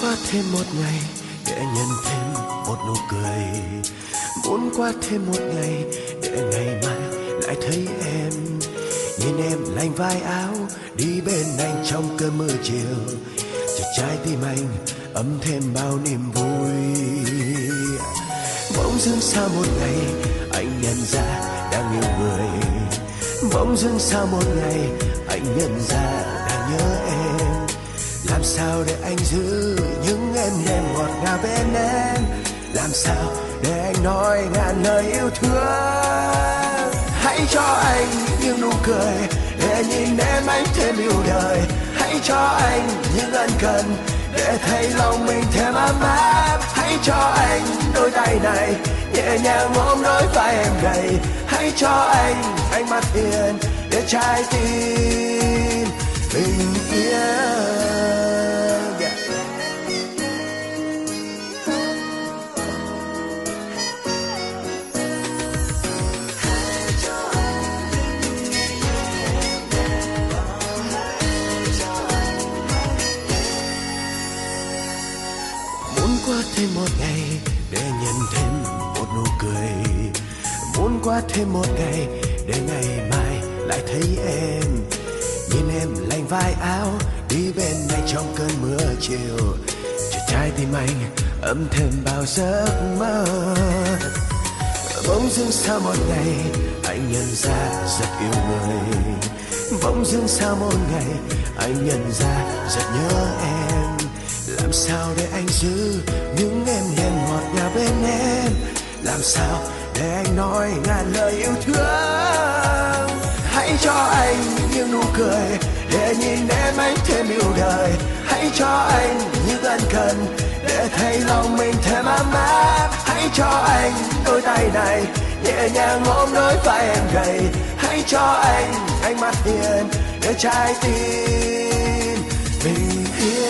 qua thêm một ngày để nhận thêm một nụ cười, muốn qua thêm một ngày để ngày mai lại thấy em. Nhìn em lành vai áo đi bên anh trong cơn mưa chiều, cho trái tim anh ấm thêm bao niềm vui. Bỗng dưng sau một ngày anh nhận ra đang yêu người, bỗng dưng sau một ngày anh nhận ra đang nhớ em. Làm sao để anh giữ những em đêm ngọt ngào bên em, làm sao để anh nói ngàn lời yêu thương. Hãy cho anh những nụ cười để nhìn em anh thêm yêu đời, hãy cho anh những ân cần để thấy lòng mình thêm ấm áp. Hãy cho anh đôi tay này nhẹ nhàng ôm đôi vai em gầy, hãy cho anh ánh mắt hiền để trái tim bình yên. Qua thêm một ngày để nhận thêm một nụ cười, muốn qua thêm một ngày để ngày mai lại thấy em. Nhìn em lành vai áo đi bên anh trong cơn mưa chiều, cho trái tim anh ấm thêm bao giấc mơ. Bỗng dưng sau một ngày anh nhận ra rất yêu người, bỗng dưng sau một ngày anh nhận ra rất nhớ em. Làm sao để anh giữ những em đêm ngọt ngào bên em, làm sao để anh nói ngàn lời yêu thương. Hãy cho anh những nụ cười để nhìn em anh thêm yêu đời, hãy cho anh những ân cần để thấy lòng mình thêm ấm áp. Hãy cho anh đôi tay này nhẹ nhàng ôm đôi vai em gầy, hãy cho anh ánh mắt hiền để trái tim bình yên.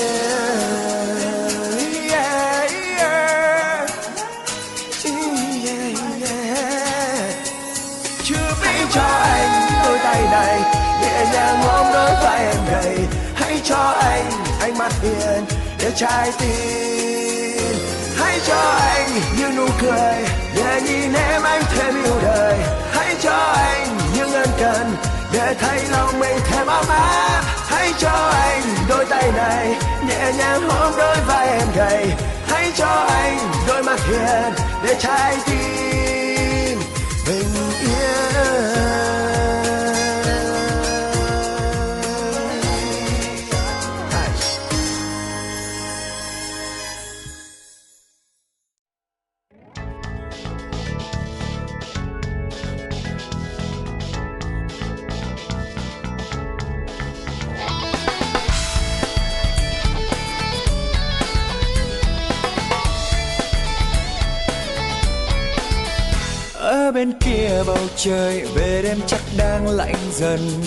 Cho anh đôi tay này nhẹ nhàng ôm đôi vai em gầy, hãy cho anh ánh mắt hiền để trái tim. Hãy cho anh những nụ cười để nhìn em anh thêm yêu đời, hãy cho anh những ân cần để thấy lòng mình thêm ấm áp. Hãy cho anh đôi tay này nhẹ nhàng ôm đôi vai em gầy, hãy cho anh đôi mắt hiền để trái tim bình yên. Ở bên kia bầu trời về đêm chắc đang lạnh dần,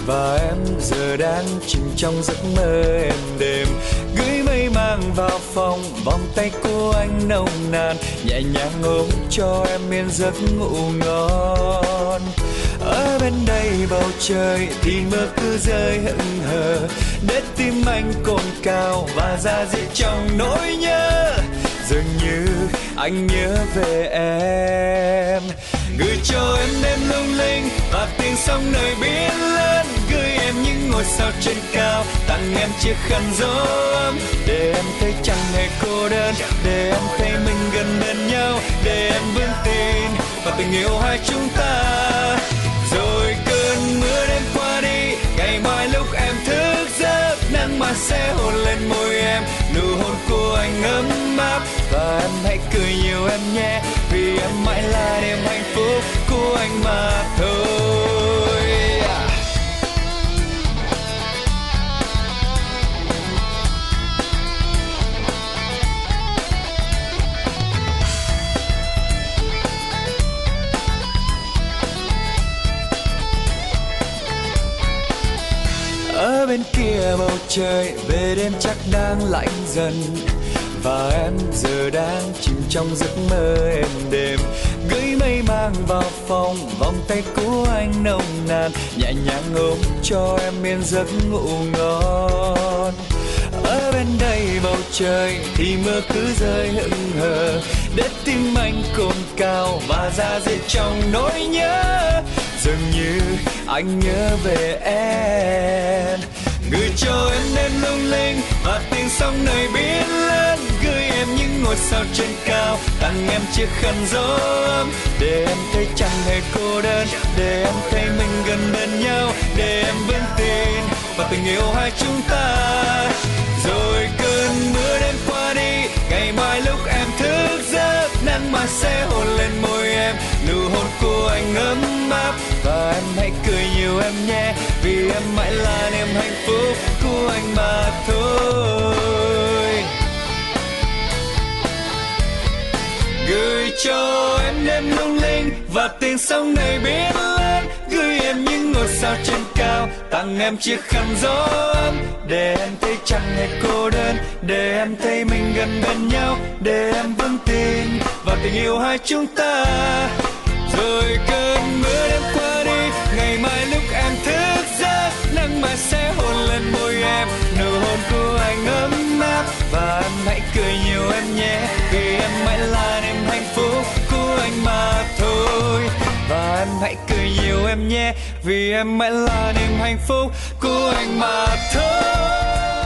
và em giờ đang chìm trong giấc mơ êm đềm. Gửi mây mang vào phòng, vòng tay của anh nồng nàn, nhẹ nhàng ôm cho em yên giấc ngủ ngon. Ở bên đây bầu trời thì mưa cứ rơi hững hờ, để tim anh cồn cào và ra diết trong nỗi nhớ. Dường như anh nhớ về em, gửi cho em đêm lung linh và tiếng sóng nơi biển lớn. Gửi em những ngôi sao trên cao, tặng em chiếc khăn gió ấm, để em thấy chẳng hề cô đơn, để em thấy mình gần bên nhau, để em vững tin vào tình yêu hai chúng ta. Rồi cơn mưa đêm qua đi, ngày mai lúc em thức giấc, nắng mai sẽ hôn lên môi em, nụ hôn của anh ấm áp. Và em hãy cười nhiều em nhé, vì em mãi là niềm hạnh phúc của anh mà thôi. Ở bên kia bầu trời về đêm chắc đang lạnh dần, và em giờ đang chìm trong giấc mơ êm đềm. Gửi mây mang vào phòng, vòng tay của anh nồng nàn, nhẹ nhàng ôm cho em yên giấc ngủ ngon. ở bên đây bầu trời thì mưa cứ rơi hững hờ, để tim anh cồn cào và da diết trong nỗi nhớ. Dường như anh nhớ về em, gửi cho em đêm lung linh và tiếng sóng nơi biển lớn, gửi em những ngôi sao trên cao, tặng em chiếc khăn gió ấm, để em thấy chẳng hề cô đơn, để em thấy mình gần bên nhau, để em vững tin vào tình yêu hai chúng ta. Rồi cơn mưa đêm qua đi, ngày mai lúc em thức giấc, nắng mai sẽ hôn lên môi em, nụ hôn của anh ấm áp, và em hãy cười nhiều em nhé, vì em mãi là niềm hạnh phúc của anh mà thôi. Gửi cho em đêm lung linh và tiếng sóng nơi biển lớn, gửi em những ngôi sao trên cao, tặng em chiếc khăn gió ấm, để em thấy chẳng hề cô đơn, để em thấy mình gần bên nhau, để em vững tin vào tình yêu hai chúng ta. Rồi cơn mưa đêm qua đi, ngày mai lúc em thức giấc, nắng mai sẽ hôn lên môi em, nụ hôn của anh ấm áp, và em hãy cười nhiều em nhé, vì em mãi là niềm hạnh phúc của anh mà thôi. Và em hãy cười nhiều em nhé, vì em mãi là niềm hạnh phúc của anh mà thôi.